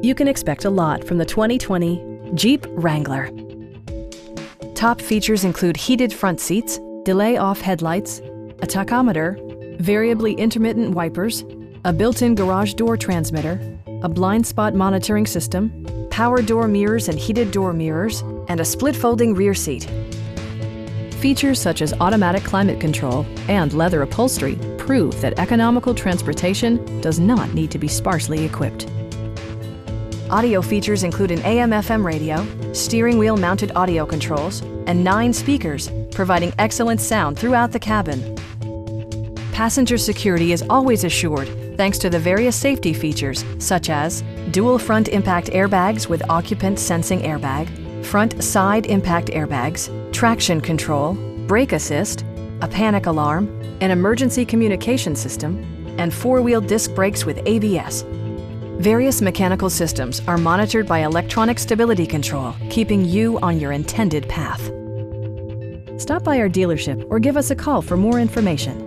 You can expect a lot from the 2020 Jeep Wrangler. Top features include heated front seats, delay-off headlights, a tachometer, variably intermittent wipers, a built-in garage door transmitter, a blind spot monitoring system, power door mirrors and heated door mirrors, and a split-folding rear seat. Features such as automatic climate control and leather upholstery prove that economical transportation does not need to be sparsely equipped. Audio features include an AM/FM radio, steering wheel mounted audio controls, and 9 speakers, providing excellent sound throughout the cabin. Passenger security is always assured thanks to the various safety features such as dual front impact airbags with occupant sensing airbag, front side impact airbags, traction control, brake assist, a panic alarm, an emergency communication system, and 4-wheel disc brakes with ABS. Various mechanical systems are monitored by electronic stability control, keeping you on your intended path. Stop by our dealership or give us a call for more information.